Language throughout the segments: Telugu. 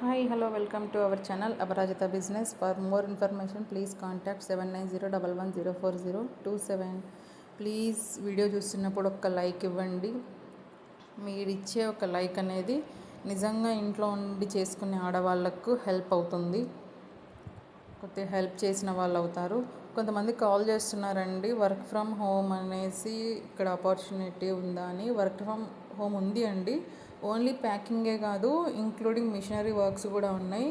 Hi, hello, welcome to our channel Aparajita Business. For more information, please contact 7901104027. Please video చూస్తున్నప్పుడు ఒక లైక్ ఇవ్వండి. మీరిచ్చే ఒక లైక్ అనేది నిజంగా ఇంట్లో ఉండి చేసుకునే ఆడవాళ్ళకు హెల్ప్ అవుతుంది. కొద్దిగా హెల్ప్ చేసిన వాళ్ళు అవుతారు. కొంతమంది కాల్ చేస్తున్నారండి, వర్క్ ఫ్రమ్ హోమ్ అనేసి ఇక్కడ ఆపర్చునిటీ ఉందా అని. వర్క్ ఫ్రమ్ హోమ్ ఉంది అండి. ఓన్లీ ప్యాకింగే కాదు, ఇంక్లూడింగ్ మిషనరీ వర్క్స్ కూడా ఉన్నాయి.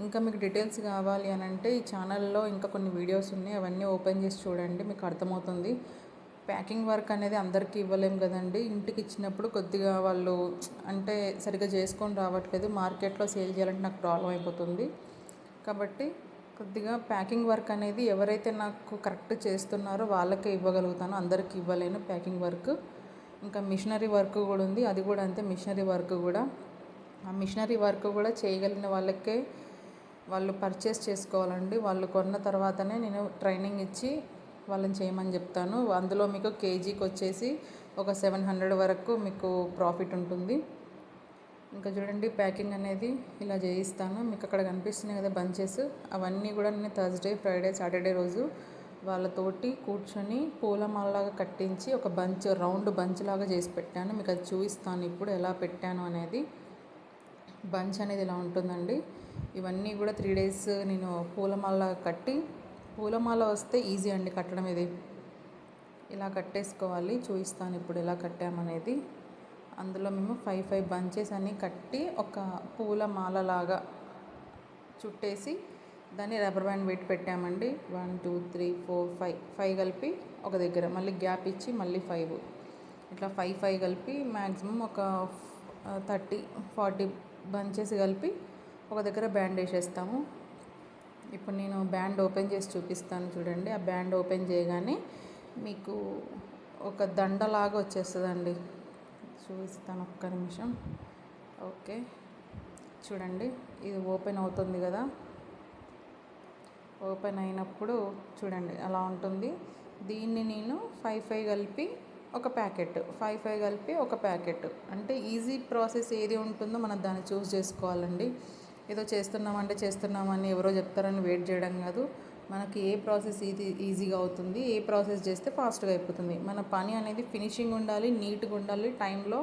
ఇంకా మీకు డీటెయిల్స్ కావాలి అని అంటే ఈ ఛానల్లో ఇంకా కొన్ని వీడియోస్ ఉన్నాయి, అవన్నీ ఓపెన్ చేసి చూడండి, మీకు అర్థమవుతుంది. ప్యాకింగ్ వర్క్ అనేది అందరికీ ఇవ్వలేం కదండి. ఇంటికి ఇచ్చినప్పుడు కొద్దిగా వాళ్ళు అంటే సరిగ్గా చేసుకొని రావట్లేదు, మార్కెట్లో సేల్ చేయాలంటే నాకు ప్రాబ్లం అయిపోతుంది. కాబట్టి కొద్దిగా ప్యాకింగ్ వర్క్ అనేది ఎవరైతే నాకు కరెక్ట్ చేస్తున్నారో వాళ్ళకే ఇవ్వగలుగుతాను, అందరికీ ఇవ్వలేను ప్యాకింగ్ వర్క్. ఇంకా మిషనరీ వర్క్ కూడా ఉంది, అది కూడా అంతే. మిషనరీ వర్క్ కూడా, ఆ మిషనరీ వర్క్ కూడా చేయగలిగిన వాళ్ళకే వాళ్ళు పర్చేస్ చేసుకోవాలండి. వాళ్ళు కొన్న తర్వాతనే నేను ట్రైనింగ్ ఇచ్చి వాళ్ళని చేయమని చెప్తాను. అందులో మీకు కేజీకి వచ్చేసి ఒక 700 వరకు మీకు ప్రాఫిట్ ఉంటుంది. ఇంకా చూడండి, ప్యాకింగ్ అనేది ఇలా చేయిస్తాను. మీకు అక్కడ కనిపిస్తున్నాయి కదా బంచెస్, అవన్నీ కూడా నేను థర్స్డే, ఫ్రైడే, సాటర్డే రోజు వాళ్ళతోటి కూర్చొని పూలమాలలాగా కట్టించి ఒక బంచ్, రౌండ్ బంచ్ లాగా చేసి పెట్టాను. మీకు అది చూపిస్తాను ఇప్పుడు ఎలా పెట్టాను అనేది. బంచ్ అనేది ఇలా ఉంటుందండి. ఇవన్నీ కూడా 3 days నేను పూలమాల కట్టి, పూలమాల వస్తే ఈజీ అండి కట్టడం. ఇది ఇలా కట్టేసుకోవాలి. చూపిస్తాను ఇప్పుడు ఎలా కట్టామనేది. అందులో మేము 5 బంచెస్ అని కట్టి ఒక పూల మాలలాగా చుట్టేసి దాన్ని రబ్బర్ బ్యాండ్ పెట్టి పెట్టామండి. 1 2 3 4 5 కలిపి ఒక దగ్గర, మళ్ళీ గ్యాప్ ఇచ్చి మళ్ళీ 5, ఇట్లా 5 కలిపి మ్యాక్సిమం ఒక 30-40 బంచెస్ కలిపి ఒక దగ్గర బ్యాండ్ వేసేస్తాము. ఇప్పుడు నేను బ్యాండ్ ఓపెన్ చేసి చూపిస్తాను చూడండి. ఆ బ్యాండ్ ఓపెన్ చేయగానే మీకు ఒక దండలాగా వచ్చేస్తుందండి. చూపిస్తాను, ఒక్క నిమిషం. ఓకే, చూడండి, ఇది ఓపెన్ అవుతుంది కదా. ఓపెన్ అయినప్పుడు చూడండి అలా ఉంటుంది. దీన్ని నేను 5 కలిపి ఒక ప్యాకెట్, 5 కలిపి ఒక ప్యాకెట్, అంటే ఈజీ ప్రాసెస్ ఏది ఉంటుందో మనం దాన్ని చూస్ చేసుకోవాలండి. ఏదో చేస్తున్నామని ఎవరో చెప్తారని వెయిట్ చేయడం కాదు. మనకి ఏ ప్రాసెస్ ఈజీగా అవుతుంది, ఏ ప్రాసెస్ చేస్తే ఫాస్ట్గా అయిపోతుంది. మన పని అనేది ఫినిషింగ్ ఉండాలి, నీట్గా ఉండాలి, టైంలో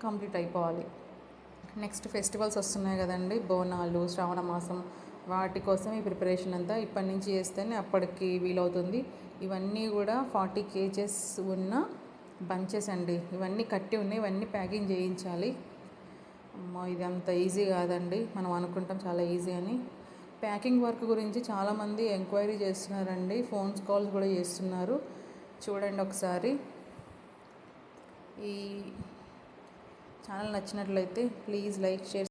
కంప్లీట్ అయిపోవాలి. నెక్స్ట్ ఫెస్టివల్స్ వస్తున్నాయి కదండి, బోనాలు, శ్రావణ మాసం, వాటి కోసం ఈ ప్రిపరేషన్ అంతా ఇప్పటి నుంచి చేస్తేనే అప్పటికి వీలవుతుంది. ఇవన్నీ కూడా 40 kgs ఉన్న బంచెస్ అండి. ఇవన్నీ కట్టి ఉన్నాయి, ఇవన్నీ ప్యాకింగ్ చేయించాలి. అమ్మో, ఇది అంత ఈజీ కాదండి. మనం అనుకుంటాం చాలా ఈజీ అని. ప్యాకింగ్ వర్క్ గురించి చాలామంది ఎంక్వైరీ చేస్తున్నారండి, ఫోన్స్ కాల్స్ కూడా చేస్తున్నారు. చూడండి ఒకసారి. ఈ ఛానల్ నచ్చినట్లయితే ప్లీజ్ లైక్, షేర్.